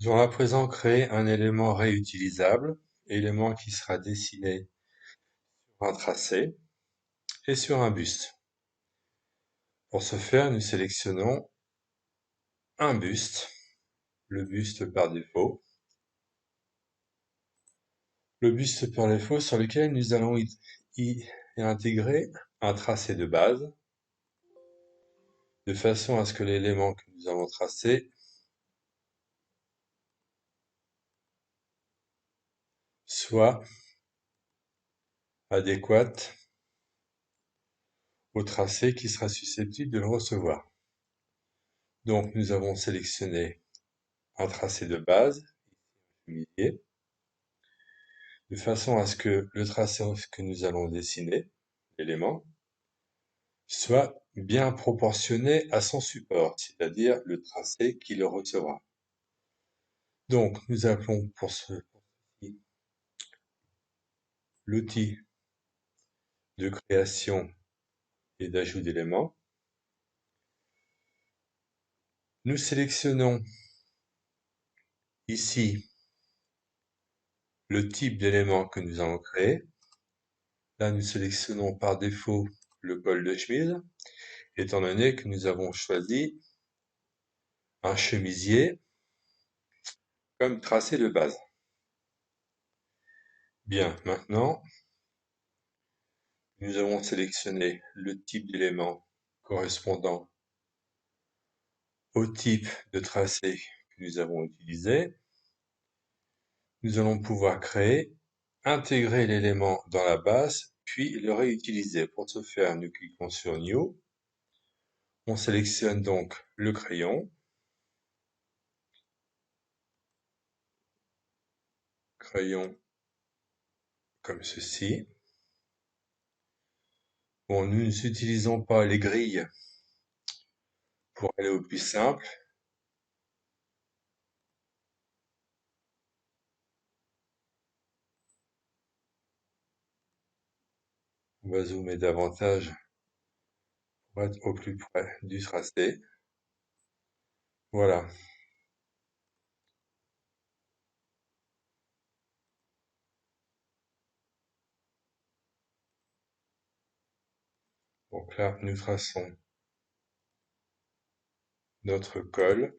Nous allons à présent créer un élément réutilisable, élément qui sera dessiné sur un tracé et sur un buste. Pour ce faire, nous sélectionnons un buste, le buste par défaut. Le buste par défaut sur lequel nous allons y intégrer un tracé de base, de façon à ce que l'élément que nous allons tracer soit adéquat au tracé qui sera susceptible de le recevoir. Donc nous avons sélectionné un tracé de base, de façon à ce que le tracé que nous allons dessiner, l'élément, soit bien proportionné à son support, c'est-à-dire le tracé qui le recevra. Donc nous appelons pour ceci l'outil de création et d'ajout d'éléments. Nous sélectionnons ici le type d'élément que nous allons créer. Là, nous sélectionnons par défaut le col de chemise, étant donné que nous avons choisi un chemisier comme tracé de base. Bien, maintenant, nous avons sélectionné le type d'élément correspondant au type de tracé que nous avons utilisé. Nous allons pouvoir créer, intégrer l'élément dans la base, puis le réutiliser. Pour ce faire, nous cliquons sur New. On sélectionne donc le crayon comme ceci. Bon, nous n'utilisons pas les grilles pour aller au plus simple. On va zoomer davantage pour être au plus près du tracé. Voilà. Donc là, nous traçons notre col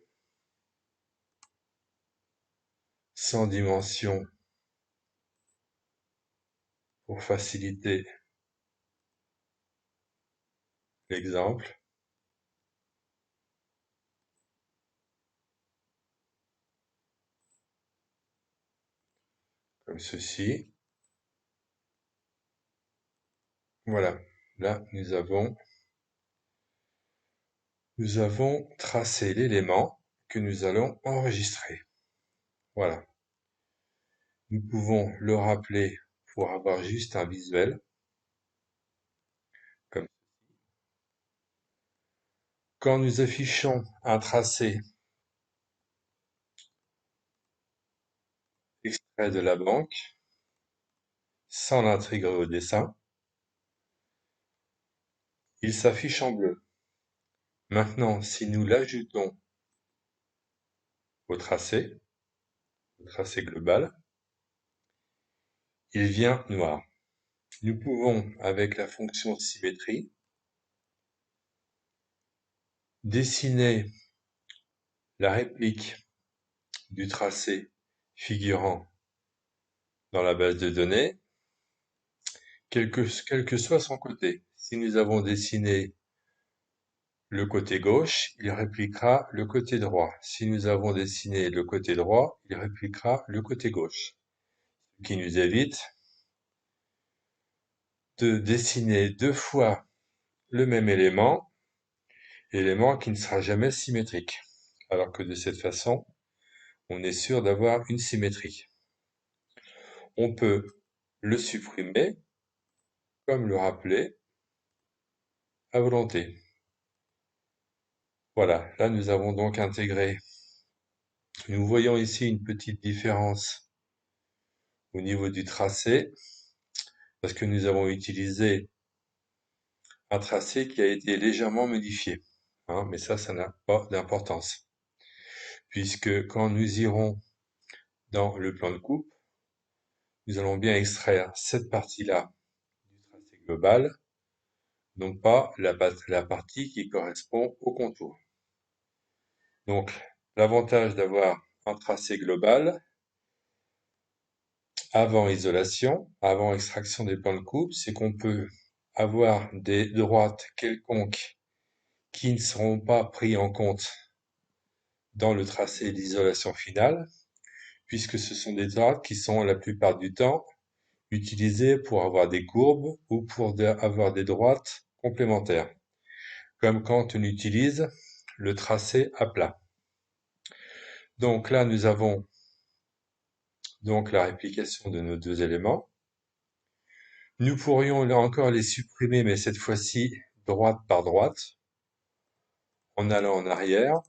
sans dimension pour faciliter l'exemple, comme ceci. Voilà. Là, nous avons tracé l'élément que nous allons enregistrer. Voilà. Nous pouvons le rappeler pour avoir juste un visuel. Comme quand nous affichons un tracé extrait de la banque, sans l'intégrer au dessin, il s'affiche en bleu. Maintenant, si nous l'ajoutons au tracé global, il vient noir. Nous pouvons, avec la fonction symétrie, dessiner la réplique du tracé figurant dans la base de données, quel que soit son côté. Si nous avons dessiné le côté gauche, il répliquera le côté droit. Si nous avons dessiné le côté droit, il répliquera le côté gauche. Ce qui nous évite de dessiner deux fois le même élément qui ne sera jamais symétrique. Alors que de cette façon, on est sûr d'avoir une symétrie. On peut le supprimer, comme le rappeler, à volonté. Voilà, là nous avons donc intégré. Nous voyons ici une petite différence au niveau du tracé, parce que nous avons utilisé un tracé qui a été légèrement modifié. Hein, mais ça n'a pas d'importance. puisque quand nous irons dans le plan de coupe, nous allons bien extraire cette partie-là du tracé global, non pas la partie qui correspond au contour. Donc, l'avantage d'avoir un tracé global avant isolation, avant extraction des plans de coupe, c'est qu'on peut avoir des droites quelconques qui ne seront pas pris en compte dans le tracé d'isolation finale, puisque ce sont des droites qui sont la plupart du temps utilisées pour avoir des courbes ou pour avoir des droites complémentaires, comme quand on utilise le tracé à plat. Donc là, nous avons donc la réplication de nos deux éléments. Nous pourrions là encore les supprimer, mais cette fois-ci droite par droite, en allant en arrière.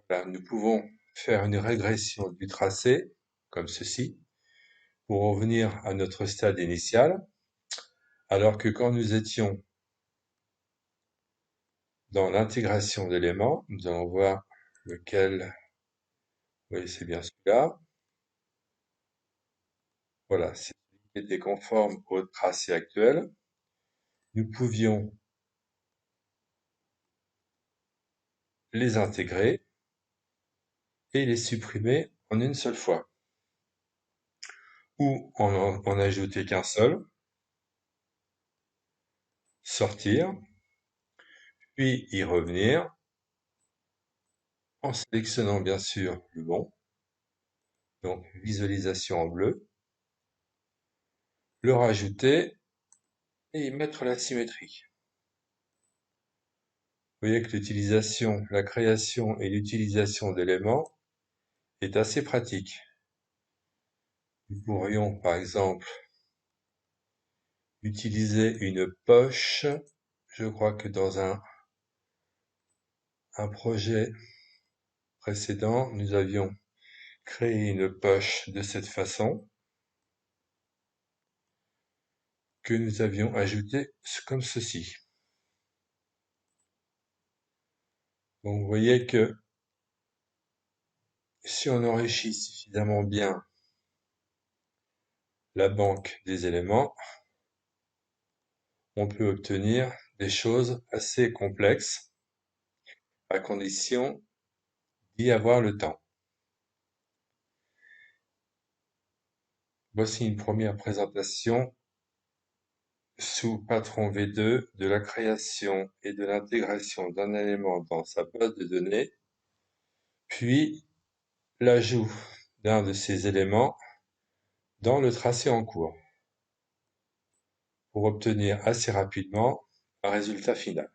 Là, nous pouvons faire une régression du tracé, comme ceci, pour revenir à notre stade initial, alors que quand nous étions dans l'intégration d'éléments, nous allons voir lequel, oui, c'est bien celui-là. Voilà, c'est celui qui était conforme au tracé actuel. Nous pouvions les intégrer et les supprimer en une seule fois, ou en ajouter qu'un seul, sortir, puis y revenir, en sélectionnant bien sûr le bon, donc visualisation en bleu, le rajouter et y mettre la symétrie. Vous voyez que l'utilisation, la création et l'utilisation d'éléments est assez pratique. Nous pourrions par exemple utiliser une poche. Je crois que dans un projet précédent, nous avions créé une poche de cette façon, que nous avions ajouté comme ceci. Donc vous voyez que si on enrichit suffisamment bien la banque des éléments, on peut obtenir des choses assez complexes, à condition d'y avoir le temps. Voici une première présentation sous Patron V2 de la création et de l'intégration d'un élément dans sa base de données, puis l'ajout d'un de ces éléments dans le tracé en cours, pour obtenir assez rapidement un résultat final.